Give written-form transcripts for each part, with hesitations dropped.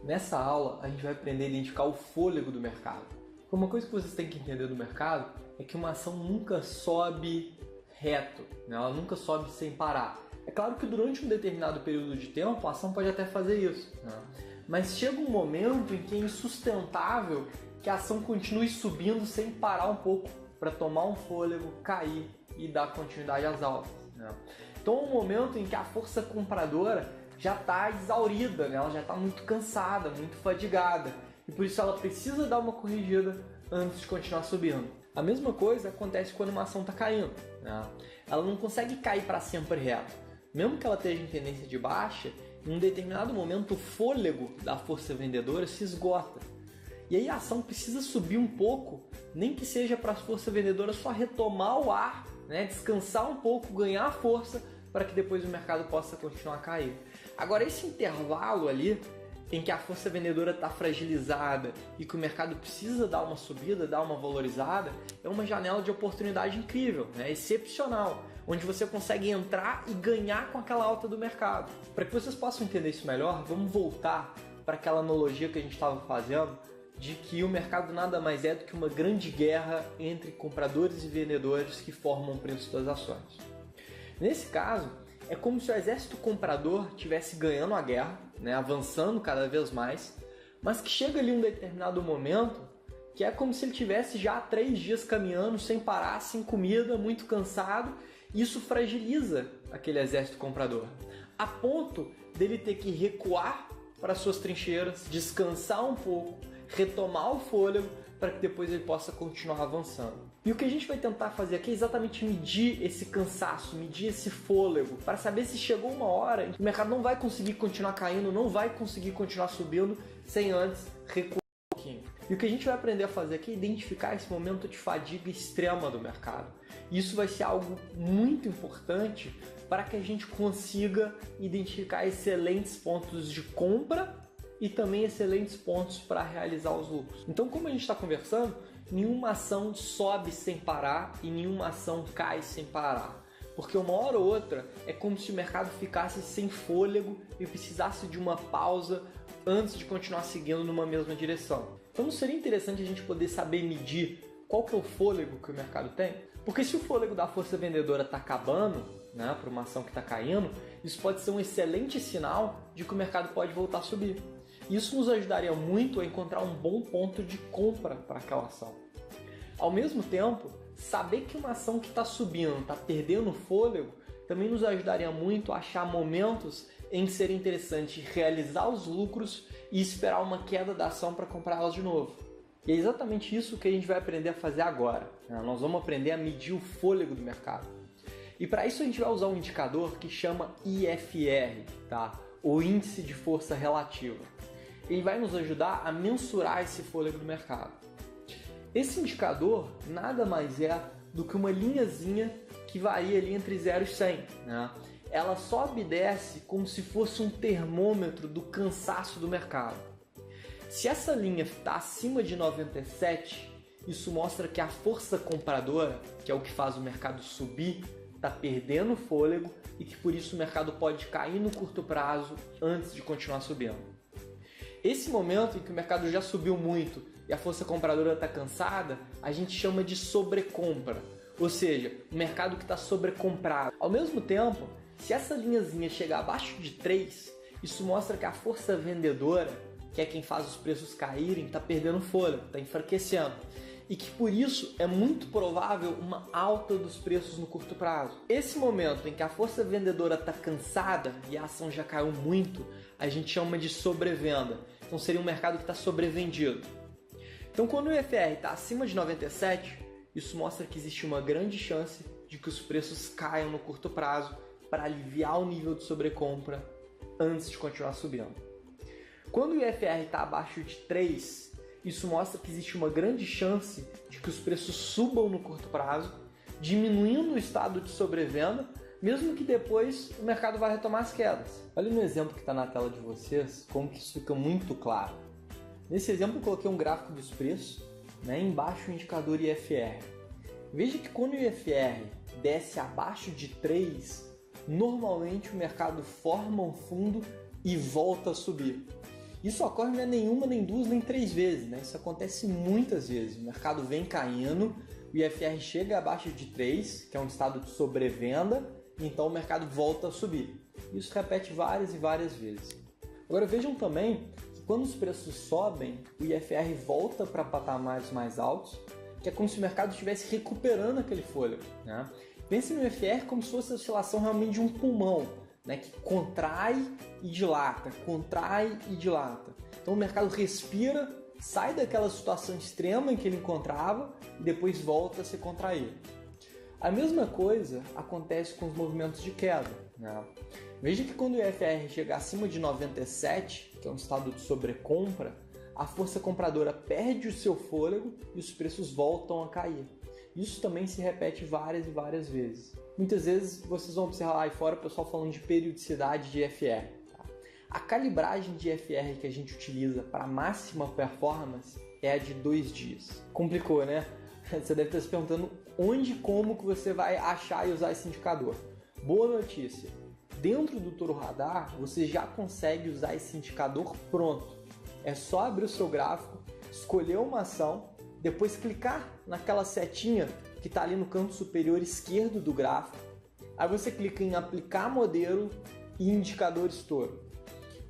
Nessa aula, a gente vai aprender a identificar o fôlego do mercado. Uma coisa que vocês têm que entender do mercado é que uma ação nunca sobe reto, né? Ela nunca sobe sem parar. É claro que durante um determinado período de tempo, a ação pode até fazer isso, né? Mas chega um momento em que é insustentável que a ação continue subindo sem parar um pouco para tomar um fôlego, cair e dar continuidade às altas, né? Então é um momento em que a força compradora já está exaurida, né? Ela já está muito cansada, muito fadigada e por isso ela precisa dar uma corrigida antes de continuar subindo. A mesma coisa acontece quando uma ação está caindo, né? Ela não consegue cair para sempre reto. Mesmo que ela esteja em tendência de baixa, em um determinado momento o fôlego da força vendedora se esgota. E aí a ação precisa subir um pouco, nem que seja para a força vendedora só retomar o ar, né? Descansar um pouco, ganhar força, para que depois o mercado possa continuar a cair. Agora, esse intervalo ali, em que a força vendedora está fragilizada e que o mercado precisa dar uma subida, dar uma valorizada, é uma janela de oportunidade incrível, né? Excepcional, onde você consegue entrar e ganhar com aquela alta do mercado. Para que vocês possam entender isso melhor, vamos voltar para aquela analogia que a gente estava fazendo, de que o mercado nada mais é do que uma grande guerra entre compradores e vendedores que formam o preço das ações. Nesse caso, é como se o exército comprador estivesse ganhando a guerra, né, avançando cada vez mais, mas que chega ali um determinado momento que é como se ele tivesse já 3 dias caminhando sem parar, sem comida, muito cansado, e isso fragiliza aquele exército comprador, a ponto dele ter que recuar para suas trincheiras, descansar um pouco, retomar o fôlego para que depois ele possa continuar avançando. E o que a gente vai tentar fazer aqui é exatamente medir esse cansaço, medir esse fôlego, para saber se chegou uma hora em que o mercado não vai conseguir continuar caindo, não vai conseguir continuar subindo sem antes recuar um pouquinho. E o que a gente vai aprender a fazer aqui é identificar esse momento de fadiga extrema do mercado. E isso vai ser algo muito importante para que a gente consiga identificar excelentes pontos de compra e também excelentes pontos para realizar os lucros. Então, como a gente está conversando, nenhuma ação sobe sem parar e nenhuma ação cai sem parar. Porque uma hora ou outra é como se o mercado ficasse sem fôlego e precisasse de uma pausa antes de continuar seguindo numa mesma direção. Então não seria interessante a gente poder saber medir qual que é o fôlego que o mercado tem? Porque se o fôlego da força vendedora está acabando, né, para uma ação que está caindo, isso pode ser um excelente sinal de que o mercado pode voltar a subir. Isso nos ajudaria muito a encontrar um bom ponto de compra para aquela ação. Ao mesmo tempo, saber que uma ação que está subindo, está perdendo fôlego, também nos ajudaria muito a achar momentos em que seria interessante realizar os lucros e esperar uma queda da ação para comprar elas de novo. E é exatamente isso que a gente vai aprender a fazer agora, né? Nós vamos aprender a medir o fôlego do mercado. E para isso a gente vai usar um indicador que chama IFR, tá? O Índice de Força Relativa. Ele vai nos ajudar a mensurar esse fôlego do mercado. Esse indicador nada mais é do que uma linhazinha que varia ali entre 0 e 100, né? Ela sobe e desce como se fosse um termômetro do cansaço do mercado. Se essa linha está acima de 97, isso mostra que a força compradora, que é o que faz o mercado subir, está perdendo fôlego e que por isso o mercado pode cair no curto prazo antes de continuar subindo. Esse momento em que o mercado já subiu muito e a força compradora está cansada, a gente chama de sobrecompra, ou seja, o mercado que está sobrecomprado. Ao mesmo tempo, se essa linhazinha chegar abaixo de 3, isso mostra que a força vendedora, que é quem faz os preços caírem, está perdendo fôlego, está enfraquecendo. E que por isso é muito provável uma alta dos preços no curto prazo. Esse momento em que a força vendedora está cansada e a ação já caiu muito, a gente chama de sobrevenda. Então seria um mercado que está sobrevendido. Então quando o IFR está acima de 97, isso mostra que existe uma grande chance de que os preços caiam no curto prazo para aliviar o nível de sobrecompra antes de continuar subindo. Quando o IFR está abaixo de 3, isso mostra que existe uma grande chance de que os preços subam no curto prazo, diminuindo o estado de sobrevenda, mesmo que depois o mercado vai retomar as quedas. Olha no exemplo que está na tela de vocês, como que isso fica muito claro. Nesse exemplo eu coloquei um gráfico dos preços, né, embaixo o indicador IFR. Veja que quando o IFR desce abaixo de 3, normalmente o mercado forma um fundo e volta a subir. Isso ocorre não é nenhuma, nem duas, nem três vezes, né? Isso acontece muitas vezes. O mercado vem caindo, o IFR chega abaixo de 3, que é um estado de sobrevenda, e então o mercado volta a subir. Isso repete várias e várias vezes. Agora vejam também que quando os preços sobem, o IFR volta para patamares mais altos, que é como se o mercado estivesse recuperando aquele fôlego, né? Pense no IFR como se fosse a oscilação realmente de um pulmão, né, que contrai e dilata, contrai e dilata. Então o mercado respira, sai daquela situação extrema em que ele encontrava e depois volta a se contrair. A mesma coisa acontece com os movimentos de queda, né? Veja que quando o IFR chega acima de 97, que é um estado de sobrecompra, a força compradora perde o seu fôlego e os preços voltam a cair. Isso também se repete várias e várias vezes. Muitas vezes vocês vão observar lá fora o pessoal falando de periodicidade de IFR. Tá? A calibragem de IFR que a gente utiliza para máxima performance é a de 2 dias. Complicou, né? Você deve estar se perguntando onde e como que você vai achar e usar esse indicador. Boa notícia! Dentro do Toro Radar, você já consegue usar esse indicador pronto. É só abrir o seu gráfico, escolher uma ação, depois clicar naquela setinha que está ali no canto superior esquerdo do gráfico. Aí você clica em aplicar modelo e indicadores Toro.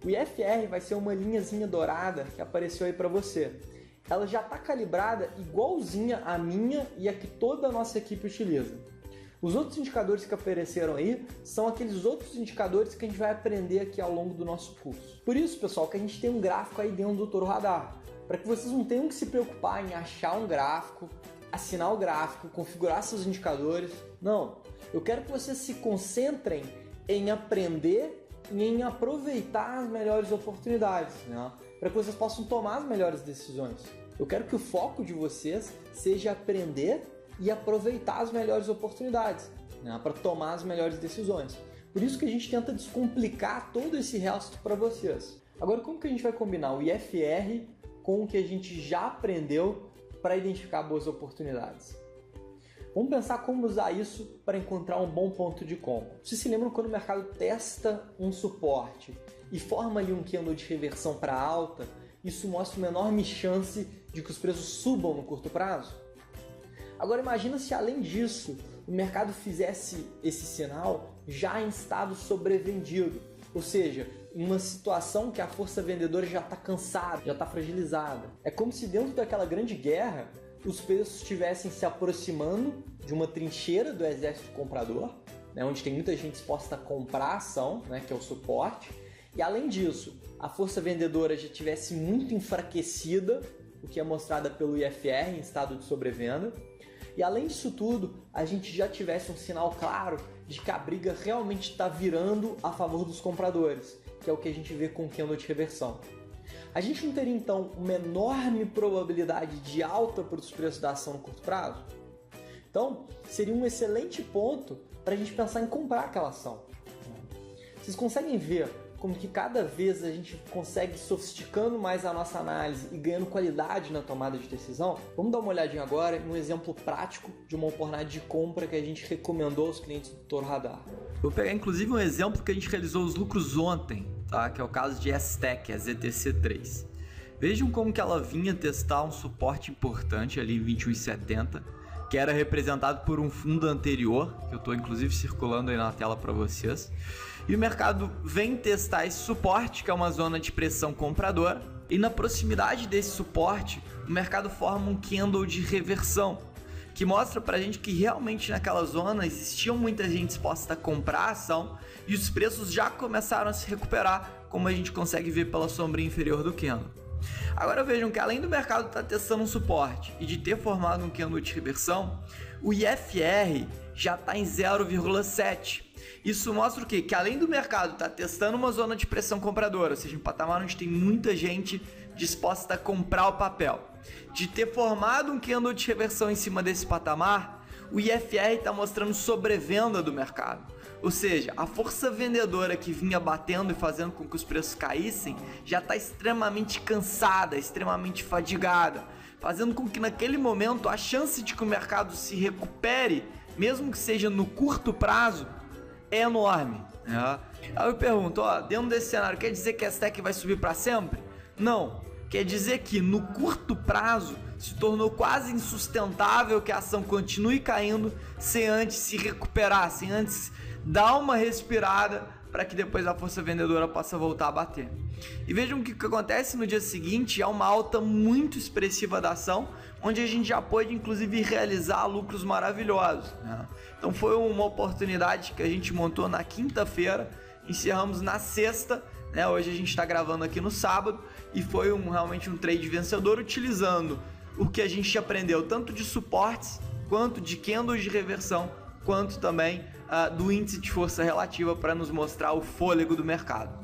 O IFR vai ser uma linhazinha dourada que apareceu aí para você. Ela já está calibrada igualzinha a minha e a que toda a nossa equipe utiliza. Os outros indicadores que apareceram aí são aqueles outros indicadores que a gente vai aprender aqui ao longo do nosso curso. Por isso, pessoal, que a gente tem um gráfico aí dentro do Toro Radar, para que vocês não tenham que se preocupar em achar um gráfico, assinar o gráfico, configurar seus indicadores. Não, eu quero que vocês se concentrem em aprender e em aproveitar as melhores oportunidades, né? Para que vocês possam tomar as melhores decisões. Eu quero que o foco de vocês seja aprender e aproveitar as melhores oportunidades, né, para tomar as melhores decisões. Por isso que a gente tenta descomplicar todo esse resto para vocês. Agora, como que a gente vai combinar o IFR com o que a gente já aprendeu para identificar boas oportunidades? Vamos pensar como usar isso para encontrar um bom ponto de compra. Vocês se lembram quando o mercado testa um suporte e forma ali um candle de reversão para alta? Isso mostra uma enorme chance de que os preços subam no curto prazo? Agora imagina se além disso o mercado fizesse esse sinal já em estado sobrevendido, ou seja, em uma situação que a força vendedora já está cansada, já está fragilizada. É como se dentro daquela grande guerra os preços estivessem se aproximando de uma trincheira do exército comprador, né, onde tem muita gente disposta a comprar a ação, né, que é o suporte, e além disso a força vendedora já estivesse muito enfraquecida, o que é mostrada pelo IFR em estado de sobrevenda. E além disso tudo, a gente já tivesse um sinal claro de que a briga realmente está virando a favor dos compradores, que é o que a gente vê com o candle de reversão. A gente não teria então uma enorme probabilidade de alta para os preços da ação no curto prazo? Então, seria um excelente ponto para a gente pensar em comprar aquela ação. Vocês conseguem ver como que cada vez a gente consegue sofisticando mais a nossa análise e ganhando qualidade na tomada de decisão? Vamos dar uma olhadinha agora em um exemplo prático de uma oportunidade de compra que a gente recomendou aos clientes do Toro Radar. Vou pegar inclusive um exemplo que a gente realizou os lucros ontem, tá? Que é o caso de STEC, a ZTC3. Vejam como que ela vinha testar um suporte importante ali em 21,70, que era representado por um fundo anterior, que eu estou inclusive circulando aí na tela para vocês. E o mercado vem testar esse suporte, que é uma zona de pressão compradora, e na proximidade desse suporte, o mercado forma um candle de reversão, que mostra pra gente que realmente naquela zona existia muita gente disposta a comprar a ação e os preços já começaram a se recuperar, como a gente consegue ver pela sombrinha inferior do candle. Agora vejam que além do mercado estar testando um suporte e de ter formado um candle de reversão, o IFR já está em 0,7. Isso mostra o quê? Que além do mercado estar testando uma zona de pressão compradora, ou seja, um patamar onde tem muita gente disposta a comprar o papel, de ter formado um candle de reversão em cima desse patamar, o IFR está mostrando sobrevenda do mercado. Ou seja, a força vendedora que vinha batendo e fazendo com que os preços caíssem já está extremamente cansada, extremamente fadigada, fazendo com que naquele momento a chance de que o mercado se recupere, mesmo que seja no curto prazo, é enorme. Aí eu pergunto, dentro desse cenário, quer dizer que a STEC vai subir para sempre? Não, quer dizer que no curto prazo se tornou quase insustentável que a ação continue caindo sem antes se recuperar, sem antes dar uma respirada para que depois a força vendedora possa voltar a bater. E vejam que o que acontece no dia seguinte é uma alta muito expressiva da ação, onde a gente já pôde inclusive realizar lucros maravilhosos, né? Então foi uma oportunidade que a gente montou na quinta-feira, encerramos na sexta, né? Hoje a gente está gravando aqui no sábado e foi realmente um trade vencedor, utilizando o que a gente aprendeu tanto de suportes, quanto de candles de reversão, quanto também do índice de força relativa para nos mostrar o fôlego do mercado.